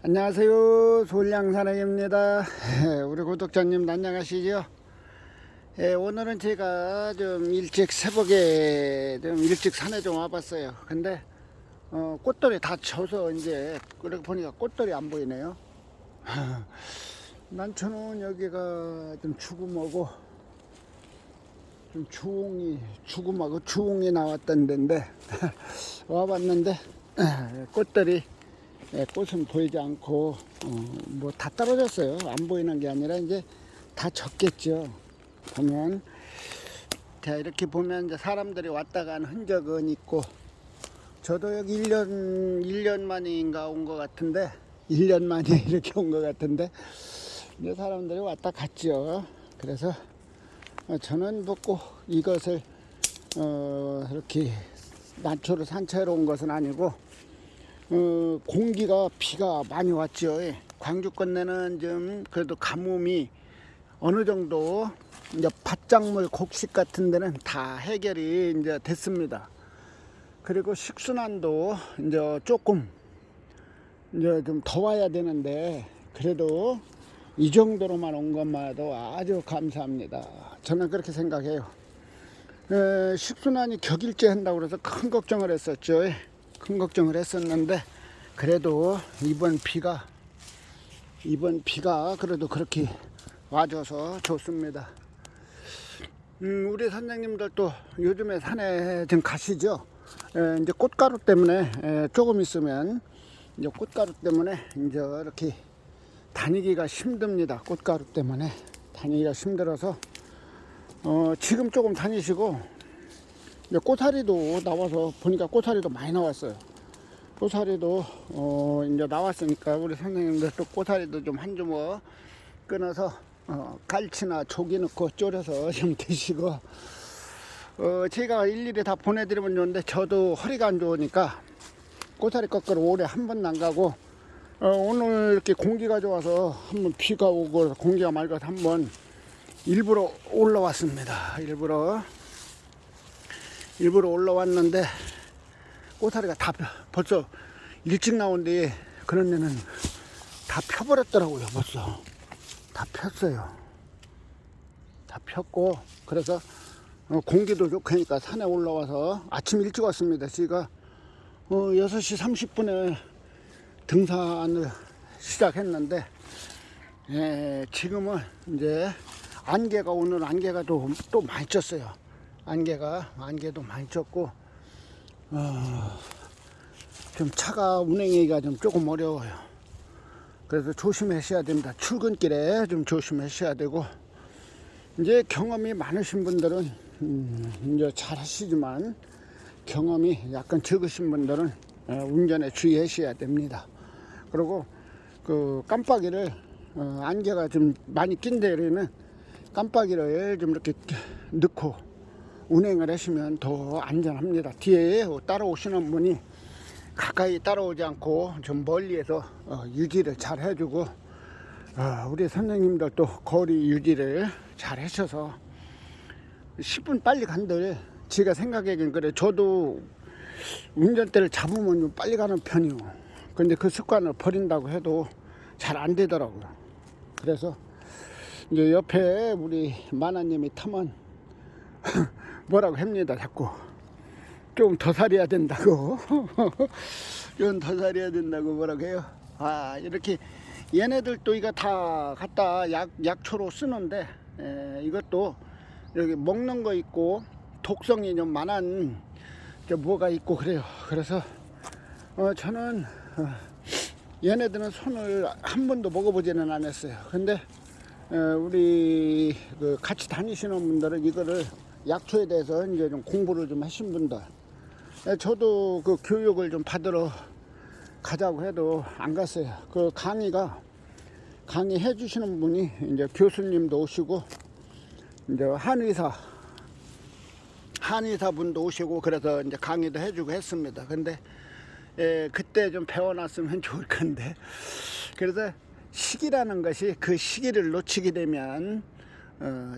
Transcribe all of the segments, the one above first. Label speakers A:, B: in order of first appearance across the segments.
A: 안녕하세요, 솔량사랑입니다. 우리 구독자님 안녕하시죠? 오늘은 제가 좀 일찍 새벽에 좀 일찍 산에 좀 와봤어요. 근데 꽃들이 다 져서 이제 그렇게 보니까 꽃들이 안 보이네요. 난초는 여기가 좀 죽음하고 좀 주홍이 나왔던 데인데 와봤는데 꽃들이 꽃은 보이지 않고 뭐 다 떨어졌어요. 안 보이는 게 아니라 이제 다 졌겠죠. 보면 자, 이렇게 보면 이제 사람들이 왔다 간 흔적은 있고, 저도 여기 1년 만인가 온 것 같은데, 1년 만에 이렇게 온 것 같은데 이제 사람들이 왔다 갔죠. 그래서 저는 뭐 꼭 이것을 이렇게 난초를 산책하러 온 것은 아니고, 공기가 비가 많이 왔죠. 광주 건네는 좀 그래도 가뭄이 어느 정도 이제 밭작물 곡식 같은 데는 다 해결이 이제 됐습니다. 그리고 식순환도 이제 조금 이제 좀 더 와야 되는데, 그래도 이 정도로만 온 것만도 아주 감사합니다. 저는 그렇게 생각해요. 식순환이 격일제 한다고 그래서 큰 걱정을 했었죠. 큰 걱정을 했었는데, 그래도 이번 비가 그래도 그렇게 와줘서 좋습니다. 우리 선생님들도 요즘에 산에 좀 가시죠? 이제 꽃가루 때문에 조금 있으면 이제 꽃가루 때문에 이제 이렇게 다니기가 힘듭니다. 꽃가루 때문에 다니기가 힘들어서 지금 조금 다니시고, 이제 꼬사리도 나와서 보니까 꼬사리도 많이 나왔어요. 꼬사리도 이제 나왔으니까 우리 선생님들 또 꼬사리도 좀 한 주먹 끊어서 갈치나 조기 넣고 졸여서 좀 드시고, 제가 일일이 다 보내드리면 좋은데 저도 허리가 안 좋으니까 꼬사리 꺾으러 오래 한 번도 안 가고, 오늘 이렇게 공기가 좋아서 한번 비가 오고 공기가 맑아서 한번 일부러 올라왔습니다. 일부러 올라왔는데 꼬사리가 다 벌써 일찍 나온데 그런 데는 다 펴버렸더라고요. 벌써 다 폈어요. 다 폈고, 그래서 공기도 좋으니까 산에 올라와서 아침 일찍 왔습니다. 제가 6시 30분에 등산을 시작했는데, 지금은 이제 오늘 안개가 또 많이 쪘어요. 안개도 많이 쪘고, 좀 차가 운행하기가 좀 조금 어려워요. 그래서 조심하셔야 됩니다. 출근길에 좀 조심하셔야 되고, 이제 경험이 많으신 분들은 이제 잘 하시지만, 경험이 약간 적으신 분들은 운전에 주의하셔야 됩니다. 그리고 그 깜빡이를 안개가 좀 많이 낀 데에는 깜빡이를 좀 이렇게 넣고 운행을 하시면 더 안전합니다. 뒤에 따라오시는 분이 가까이 따라오지 않고 좀 멀리에서 유지를 잘 해주고, 우리 선생님들도 거리 유지를 잘 하셔서 10분 빨리 간들, 제가 생각하기엔 그래. 저도 운전대를 잡으면 좀 빨리 가는 편이요. 근데 그 습관을 버린다고 해도 잘 안 되더라고요. 그래서 이제 옆에 우리 마나님이 타면 뭐라고 합니다. 자꾸 좀 더 살해야 된다고 좀 더 살해야 된다고 뭐라고 해요. 이렇게 얘네들도 이거 다 갖다 약초로 쓰는데, 이것도 여기 먹는 거 있고 독성이 좀 많은 뭐가 있고 그래요. 그래서 저는 얘네들은 손을 한 번도 먹어보지는 않았어요. 근데 우리 그 같이 다니시는 분들은 이거를 약초에 대해서 이제 좀 공부를 좀 하신 분들, 저도 그 교육을 좀 받으러 가자고 해도 안 갔어요. 그 강의해 주시는 분이 이제 교수님도 오시고, 이제 한의사 분도 오시고, 그래서 이제 강의도 해주고 했습니다. 근데 그때 좀 배워놨으면 좋을 건데, 그래서 시기라는 것이, 그 시기를 놓치게 되면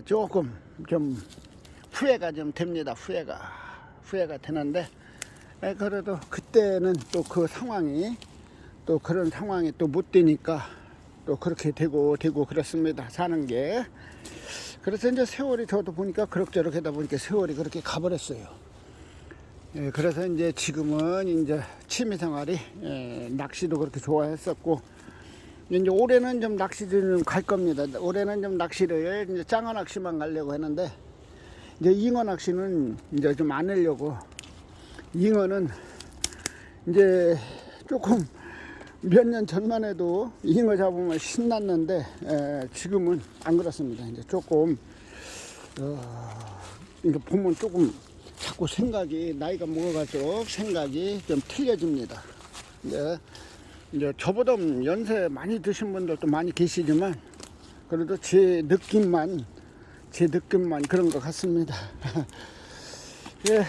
A: 조금 좀 후회가 좀 됩니다. 후회가 되는데, 그래도 그때는 또 그 상황이 또 그런 상황이 또 못 되니까 또 그렇게 되고 그렇습니다. 사는 게. 그래서 이제 세월이 저도 보니까 그럭저럭 하다 보니까 세월이 그렇게 가버렸어요. 예, 그래서 이제 지금은 이제 취미생활이 낚시도 그렇게 좋아했었고, 이제 올해는 좀 낚시 좀 갈 겁니다. 올해는 좀 낚시를 이제 짱어 낚시만 가려고 했는데, 이제 잉어 낚시는 이제 좀 안 하려고. 잉어는 이제 조금 몇 년 전만 해도 잉어 잡으면 신났는데 지금은 안 그렇습니다. 이제 조금 이게 보면 조금 자꾸 생각이 나이가 먹어갈수록 생각이 좀 틀려집니다. 이제 저보다 연세 많이 드신 분들도 많이 계시지만 그래도 제 느낌만 그런 것 같습니다. 예,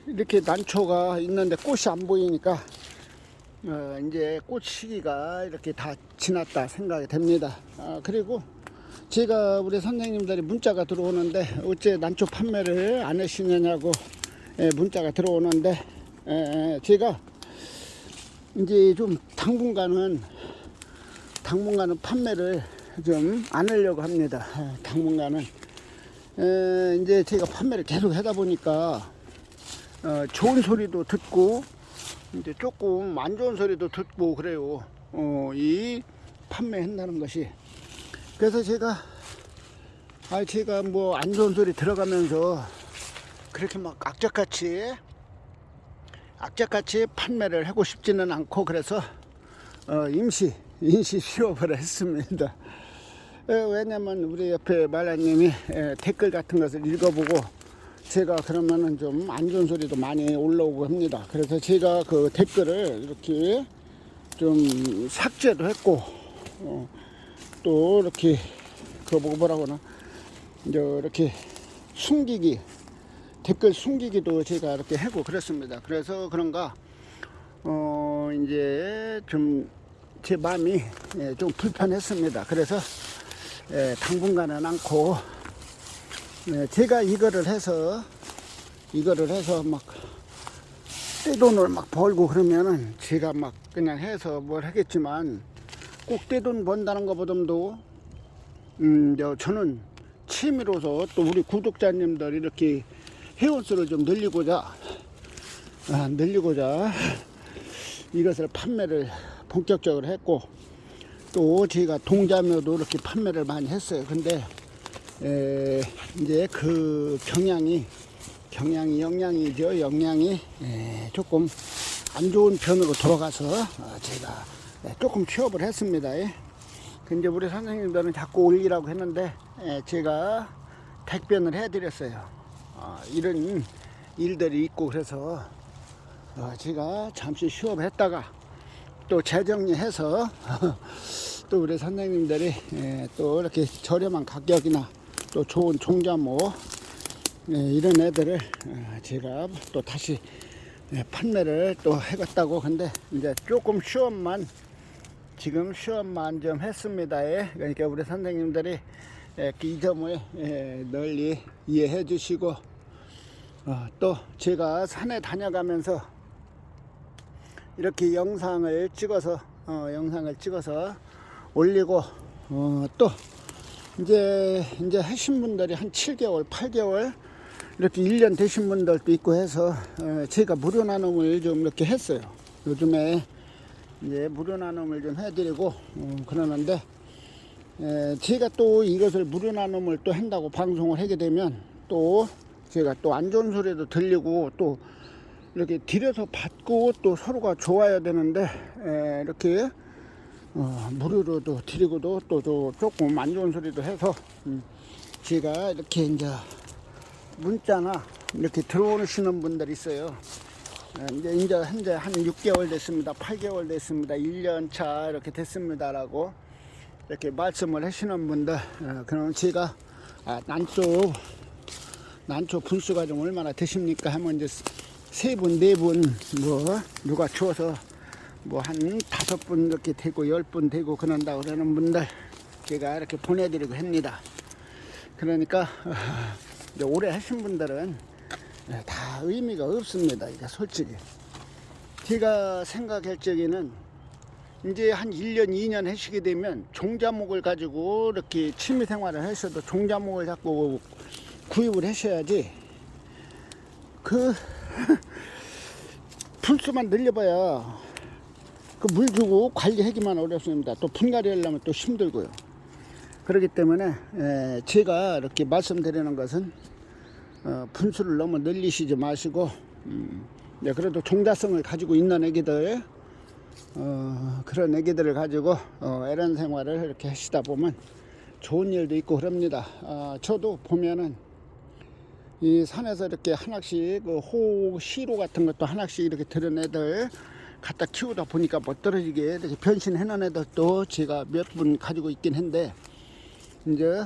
A: 이렇게 난초가 있는데 꽃이 안 보이니까 이제 꽃 시기가 이렇게 다 지났다 생각이 됩니다. 그리고 제가 우리 선생님들이 문자가 들어오는데 어째 난초 판매를 안 하시느냐고 문자가 들어오는데 제가 이제 좀 당분간은 판매를 좀 안 하려고 합니다. 당분간은 이제 제가 판매를 계속 하다 보니까 좋은 소리도 듣고 이제 조금 안 좋은 소리도 듣고 그래요. 이 판매한다는 것이. 그래서 제가 뭐 안 좋은 소리 들어가면서 그렇게 막 악착같이 판매를 하고 싶지는 않고, 그래서 임시 수업을 했습니다. 왜냐면 우리 옆에 말라님이 댓글 같은 것을 읽어보고 제가 그러면은 좀 안 좋은 소리도 많이 올라오고 합니다. 그래서 제가 그 댓글을 이렇게 좀 삭제도 했고, 또 이렇게 그 뭐라고나 이제 이렇게 댓글 숨기기도 제가 이렇게 하고 그랬습니다. 그래서 그런가 이제 좀 제 마음이 좀 불편했습니다. 그래서 당분간은 않고, 제가 이거를 해서 막 떼돈을 막 벌고 그러면은 제가 막 그냥 해서 뭘 하겠지만, 꼭 떼돈 번다는 것보다도 저는 취미로서 또 우리 구독자님들 이렇게 회원수를 좀 늘리고자 이것을 판매를 본격적으로 했고, 또 제가 동자묘도 이렇게 판매를 많이 했어요. 근데 이제 그 영향이 조금 안 좋은 편으로 돌아가서 제가 조금 취업을 했습니다. 근데 우리 선생님들은 자꾸 올리라고 했는데 제가 택변을 해드렸어요. 이런 일들이 있고 그래서 제가 잠시 휴업했다가 또 재정리해서 또 우리 선생님들이 또 이렇게 저렴한 가격이나 또 좋은 종자모 이런 애들을 제가 또 다시 판매를 또 해갔다고. 근데 이제 조금 지금 시험만 좀 했습니다. 그러니까 우리 선생님들이 이 점을 널리 이해해 주시고, 또 제가 산에 다녀가면서 이렇게 영상을 찍어서 올리고, 또 이제 하신 분들이 한 7개월, 8개월 이렇게 1년 되신 분들도 있고 해서 제가 무료 나눔을 좀 이렇게 했어요. 요즘에 이제 무료 나눔을 좀 해드리고 그러는데, 제가 또 이것을 무료 나눔을 또 한다고 방송을 하게 되면 또 제가 또 안 좋은 소리도 들리고 또 이렇게 들여서 받고 또 서로가 좋아야 되는데 이렇게 무료로도 드리고도 또 조금 안 좋은 소리도 해서 제가 이렇게 이제 문자나 이렇게 들어오시는 분들 있어요. 이제 현재 한 6개월 됐습니다. 8개월 됐습니다. 1년 차 이렇게 됐습니다라고 이렇게 말씀을 하시는 분들, 그럼 제가 난초 분수가 좀 얼마나 되십니까 하면 이제 3분, 4분 뭐 누가 추워서 뭐 한 5분 이렇게 되고 10분 되고 그런다고 그러는 분들 제가 이렇게 보내드리고 합니다. 그러니까 이제 오래 하신 분들은 다 의미가 없습니다. 이게 솔직히 제가 생각할 적에는 이제 한 1년, 2년 하시게 되면 종자목을 가지고 이렇게 취미 생활을 하셔도 종자목을 자꾸 구입을 하셔야지 그 풀수만 늘려봐야 그 물 주고 관리하기만 어렵습니다. 또 분갈이 하려면 또 힘들고요. 그렇기 때문에 제가 이렇게 말씀드리는 것은 분수를 너무 늘리시지 마시고 네, 그래도 종자성을 가지고 있는 애기들 그런 애기들을 가지고 에런 생활을 이렇게 하시다 보면 좋은 일도 있고 그럽니다. 저도 보면은 이 산에서 이렇게 하나씩 그 시로 같은 것도 하나씩 이렇게 들은 애들 갖다 키우다 보니까 못 떨어지게 이렇게 변신해놓은 애들도 제가 몇 분 가지고 있긴 한데 이제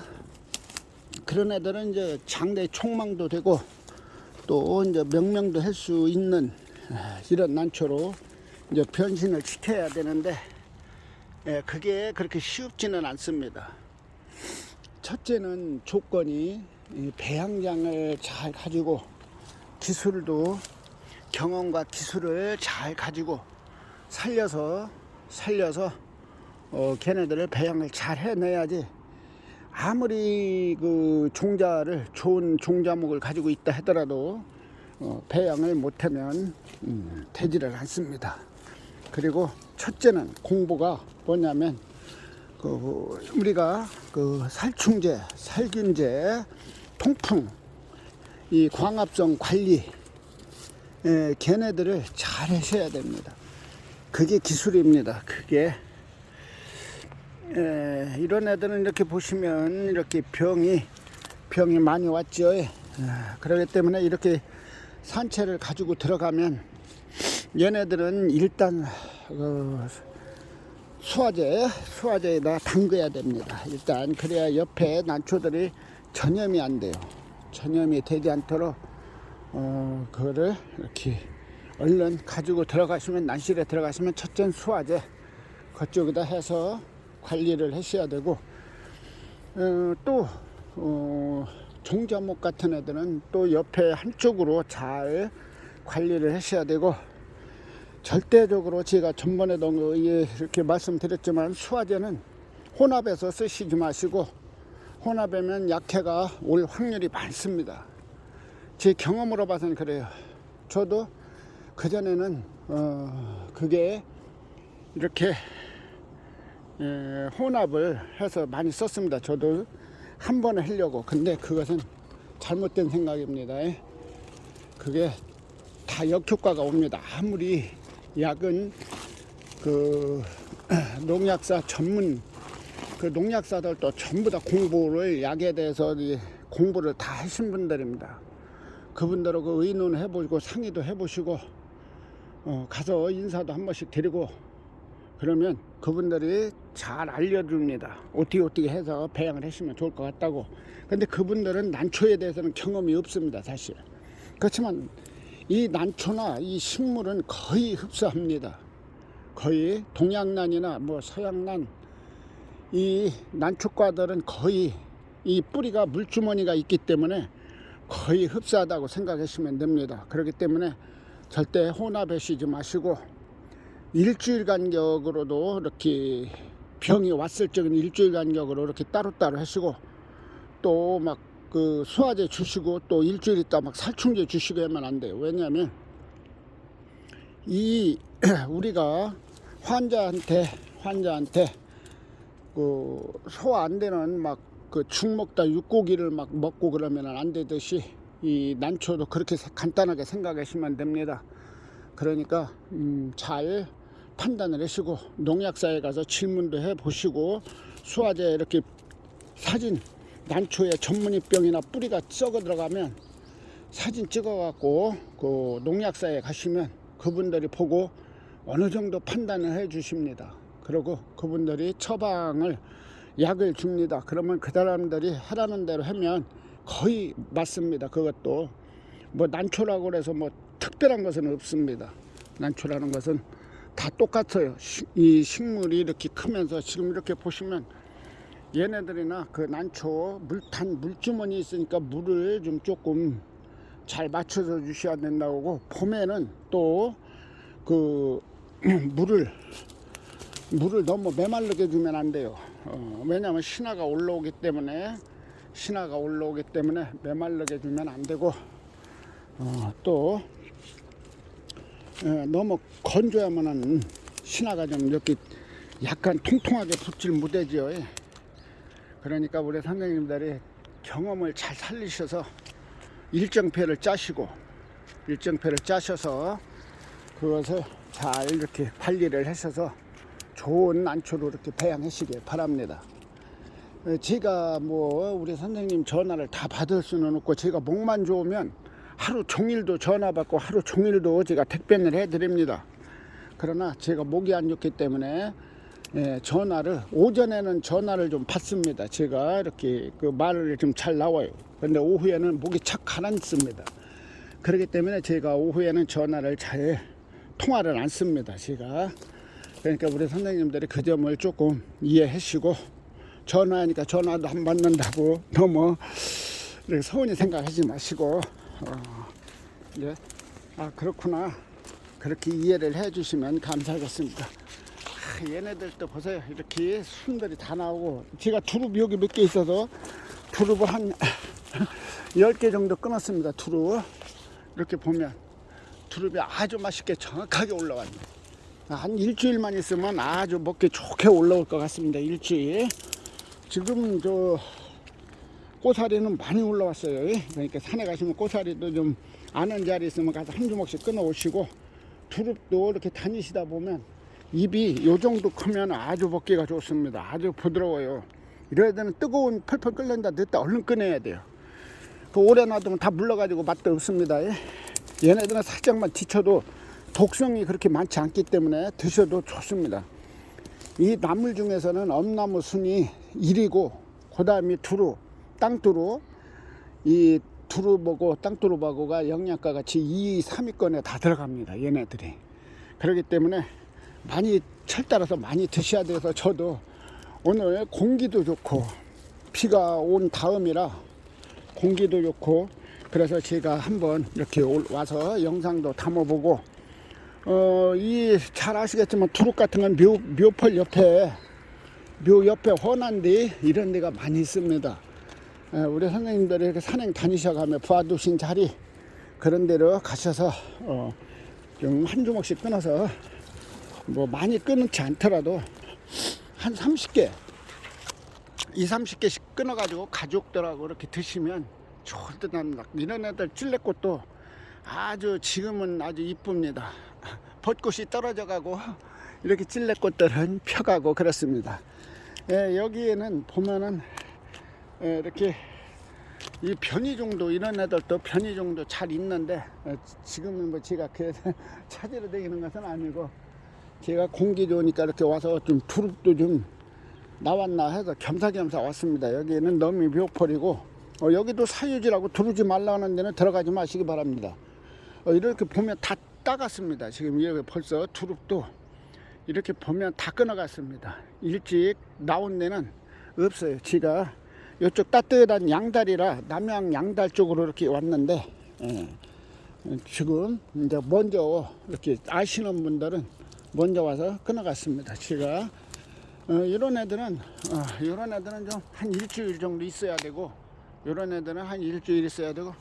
A: 그런 애들은 이제 장래 총망도 되고 또 이제 명명도 할 수 있는 이런 난초로 이제 변신을 시켜야 되는데 그게 그렇게 쉽지는 않습니다. 첫째는 조건이 배양장을 잘 가지고 기술도 경험과 기술을 잘 가지고 살려서 걔네들을 배양을 잘 해내야지 아무리 그 종자를 좋은 종자목을 가지고 있다 하더라도 배양을 못하면 되지를 않습니다. 그리고 첫째는 공부가 뭐냐면 우리가 그 살충제, 살균제, 통풍, 이 광합성 관리 걔네들을 잘 하셔야 됩니다. 그게 기술입니다. 그게 이런 애들은 이렇게 보시면 이렇게 병이 많이 왔죠. 그렇기 때문에 이렇게 산채를 가지고 들어가면 얘네들은 일단 수화제에다 담그야 됩니다. 일단 그래야 옆에 난초들이 전염이 안 돼요. 전염이 되지 않도록 그거를 이렇게 얼른 가지고 들어가시면, 난실에 들어가시면 첫째는 수화제 그쪽에다 해서 관리를 하셔야 되고 또 종자목 같은 애들은 또 옆에 한쪽으로 잘 관리를 하셔야 되고, 절대적으로 제가 전번에도 이렇게 말씀드렸지만 수화제는 혼합해서 쓰시지 마시고, 혼합하면 약해가 올 확률이 많습니다. 제 경험으로 봐서는 그래요. 저도 그전에는 그게 이렇게 혼합을 해서 많이 썼습니다. 저도 한 번에 하려고. 근데 그것은 잘못된 생각입니다. 그게 다 역효과가 옵니다. 아무리 약은 그 농약사 전문 그 농약사들도 전부 다 공부를, 약에 대해서 공부를 다 하신 분들입니다. 그분들하고 의논 해보시고 상의도 해보시고 가서 인사도 한 번씩 드리고 그러면 그분들이 잘 알려줍니다. 어떻게 해서 배양을 하시면 좋을 것 같다고. 근데 그분들은 난초에 대해서는 경험이 없습니다, 사실. 그렇지만 이 난초나 이 식물은 거의 흡수합니다. 거의 동양난이나 뭐 서양난, 이 난초과들은 거의 이 뿌리가 물주머니가 있기 때문에 거의 흡수하다고 생각하시면 됩니다. 그렇기 때문에 절대 혼합하시지 마시고 일주일 간격으로도 이렇게 병이 왔을 적은 일주일 간격으로 이렇게 따로따로 하시고, 또 막 그 수화제 주시고 또 일주일 있다 막 살충제 주시고 하면 안 돼요. 왜냐하면 이 우리가 환자한테 그 소화 안 되는 막 그 죽 먹다 육고기를 막 먹고 그러면 안 되듯이 이 난초도 그렇게 간단하게 생각하시면 됩니다. 그러니까 잘 판단을 하시고 농약사에 가서 질문도 해 보시고, 수화제 이렇게 사진, 난초에 전문의병이나 뿌리가 썩어 들어가면 사진 찍어 갖고 그 농약사에 가시면 그분들이 보고 어느 정도 판단을 해 주십니다. 그리고 그분들이 처방을, 약을 줍니다. 그러면 그 사람들이 하라는 대로 하면 거의 맞습니다. 그것도 뭐 난초라고 그래서 뭐 특별한 것은 없습니다. 난초라는 것은 다 똑같아요. 이 식물이 이렇게 크면서 지금 이렇게 보시면 얘네들이나 그 난초 물주머니 있으니까 물을 좀 조금 잘 맞춰서 주셔야 된다고. 봄에는 또 그 물을 물을 너무 메마르게 주면 안 돼요. 왜냐하면 신화가 올라오기 때문에 메마르게 주면 안 되고, 또 너무 건조하면은 신화가 좀 이렇게 약간 통통하게 붙질 못하지요. 그러니까 우리 선생님들이 경험을 잘 살리셔서 일정패를 짜셔서 그것을 잘 이렇게 관리를 하셔서 좋은 난초로 이렇게 배양하시길 바랍니다. 제가 뭐 우리 선생님 전화를 다 받을 수는 없고, 제가 목만 좋으면 하루 종일도 전화 받고 하루 종일도 제가 택배를 해드립니다. 그러나 제가 목이 안 좋기 때문에 전화를 오전에는 전화를 좀 받습니다. 제가 이렇게 그 말을 좀 잘 나와요. 근데 오후에는 목이 착 가라앉습니다. 그렇기 때문에 제가 오후에는 전화를 잘 통화를 안 씁니다. 제가 그러니까 우리 선생님들이 그 점을 조금 이해하시고, 전화하니까 전화도 안 받는다고 너무 서운히 생각하지 마시고, 예, 그렇구나, 그렇게 이해를 해주시면 감사하겠습니다. 얘네들도 보세요. 이렇게 순들이 다 나오고, 제가 두릅 여기 몇 개 있어서 두릅을 한 10개 정도 끊었습니다. 두릅 이렇게 보면 두릅이 아주 맛있게 정확하게 올라왔네요. 한 일주일만 있으면 아주 먹기 좋게 올라올 것 같습니다. 일주일. 지금 저 꼬사리는 많이 올라왔어요. 그러니까 산에 가시면 꼬사리도 좀 아는 자리 있으면 가서 한 주먹씩 끊어 오시고, 두릅도 이렇게 다니시다 보면 잎이 요 정도 크면 아주 먹기가 좋습니다. 아주 부드러워요. 이래야 되는 뜨거운 펄펄 끓는다 늦다 얼른 꺼내야 돼요. 그 오래 놔두면 다 물러가지고 맛도 없습니다. 얘네들은 살짝만 데쳐도 독성이 그렇게 많지 않기 때문에 드셔도 좋습니다. 이 나물 중에서는 엄나무 순이 1위고, 그 다음에 두루, 땅두루, 이 두루보고 땅두루보고가 영양가 같이 2위, 3위권에 다 들어갑니다. 얘네들이. 그렇기 때문에 많이 철 따라서 많이 드셔야 돼서, 저도 오늘 공기도 좋고 비가 온 다음이라 공기도 좋고, 그래서 제가 한번 이렇게 와서 영상도 담아보고, 잘 아시겠지만 두릅 같은 건 묘 옆에 헌한데 이런 데가 많이 있습니다. 우리 선생님들이 이렇게 산행 다니셔가며 부아두신 자리, 그런 데로 가셔서 좀 한 주먹씩 끊어서, 뭐 많이 끊지 않더라도 한 30개, 30개씩 끊어가지고 가족들하고 이렇게 드시면 좋을 듯 합니다. 이런 애들 찔레꽃도 아주 지금은 아주 이쁩니다. 벚꽃이 떨어져가고 이렇게 찔레꽃들은 펴가고 그렇습니다. 여기에는 보면은 이렇게 이 변이종도, 이런 애들도 변이종도 잘 있는데, 지금은 뭐 제가 그 찾으러 다니는 것은 아니고, 제가 공기 좋으니까 이렇게 와서 좀 두릅도 좀 나왔나 해서 겸사겸사 왔습니다. 여기는 너미 묘펄이고, 여기도 사유지라고 두르지 말라는 데는 들어가지 마시기 바랍니다. 이렇게 보면 다 따갔습니다. 지금 여기 벌써 두릅도 이렇게 보면 다 끊어갔습니다. 일찍 나온 데는 없어요. 제가 이쪽 따뜻한 양다리라 남양 양달 쪽으로 이렇게 왔는데, 지금 이제 먼저 이렇게 아시는 분들은 먼저 와서 끊어갔습니다. 제가 이런 애들은 좀 한 일주일 정도 있어야 되고, 이런 애들은 한 일주일 있어야 되고.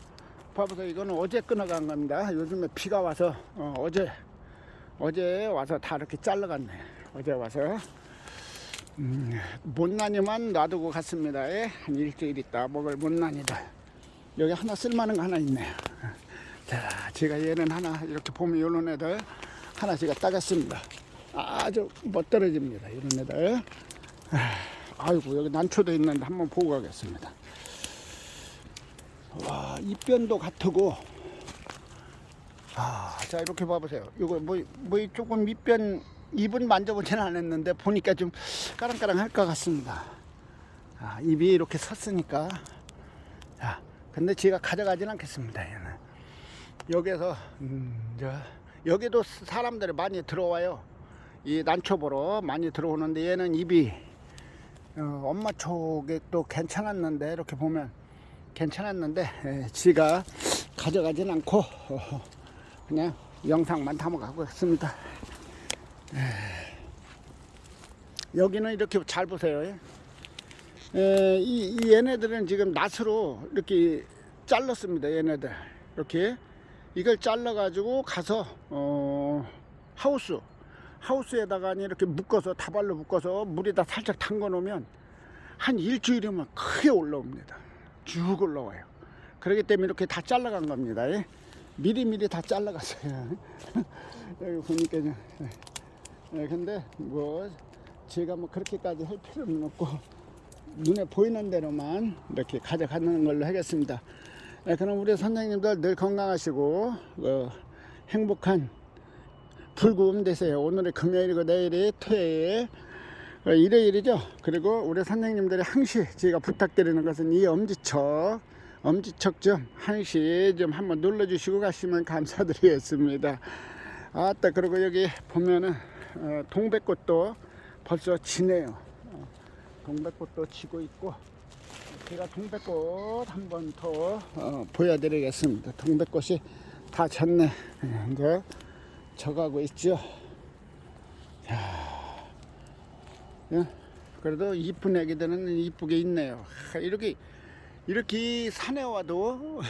A: 봐보세요. 이거는 어제 끊어간 겁니다. 요즘에 비가 와서 어제 와서 다 이렇게 잘라갔네. 어제 와서 못난이만 놔두고 갔습니다. 한 일주일 있다 먹을 못난이다. 여기 하나 쓸만한 거 하나 있네요. 자, 제가 얘는 하나 이렇게 보면 이런 애들 하나 제가 따갔습니다. 아주 멋들어집니다. 이런 애들. 아이고, 여기 난초도 있는데 한번 보고 가겠습니다. 와, 잎변도 같고. 자, 이렇게 봐보세요. 이거 뭐 조금 잎은 만져보지는 않았는데 보니까 좀 까랑까랑 할 것 같습니다. 잎이 이렇게 섰으니까. 자, 근데 제가 가져가진 않겠습니다. 얘는 여기서 여기도 사람들이 많이 들어와요. 이 난초 보러 많이 들어오는데, 얘는 잎이 엄마 쪽에 또 괜찮았는데, 이렇게 보면 괜찮았는데, 지가 가져가진 않고 그냥 영상만 담아가고 있습니다. 여기는 이렇게 잘 보세요. 이 얘네들은 지금 낫으로 이렇게 잘랐습니다. 얘네들 이렇게 이걸 잘라 가지고 가서 하우스에다가 이렇게 묶어서 다발로 묶어서 물에다 살짝 담궈 놓으면 한 일주일이면 크게 올라옵니다. 쭉 올라와요. 그렇기 때문에 이렇게 다 잘라간 겁니다. 미리미리 다 잘라갔어요. 여기 보니까요. 근데 뭐 제가 뭐 그렇게까지 할 필요는 없고 눈에 보이는 대로만 이렇게 가져가는 걸로 하겠습니다. 그럼 우리 선생님들 늘 건강하시고 행복한 불구음 되세요. 오늘이 금요일이고 내일이 토요일, 일요일이죠. 그리고 우리 선생님들이 항시 제가 부탁드리는 것은 이 엄지척 좀 항시 좀 한번 눌러주시고 가시면 감사드리겠습니다. 아따, 그리고 여기 보면은 동백꽃도 벌써 지네요. 동백꽃도 지고 있고, 제가 동백꽃 한 번 더 보여드리겠습니다. 동백꽃이 다 졌네. 이제 져가고 있죠. 그래도 이쁜 애기들은 이쁘게 있네요. 이렇게 산에 와도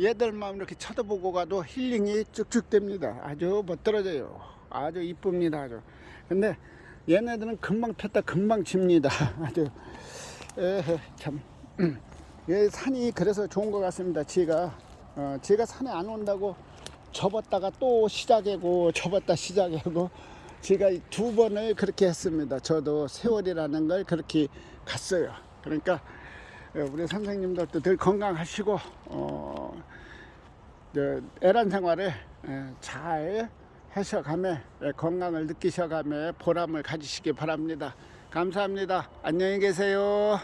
A: 얘들만 이렇게 쳐다보고 가도 힐링이 쭉쭉 됩니다. 아주 멋들어져요. 아주 이쁩니다. 아주. 근데 얘네들은 금방 폈다 금방 집니다. 아주 참. 산이 그래서 좋은 것 같습니다. 제가 산에 안 온다고 접었다가 또 시작하고 접었다 시작하고 제가 두 번을 그렇게 했습니다. 저도 세월이라는 걸 그렇게 갔어요. 그러니까 우리 선생님들도 늘 건강하시고 애란 생활을 잘 하셔가며 건강을 느끼셔가며 보람을 가지시기 바랍니다. 감사합니다. 안녕히 계세요.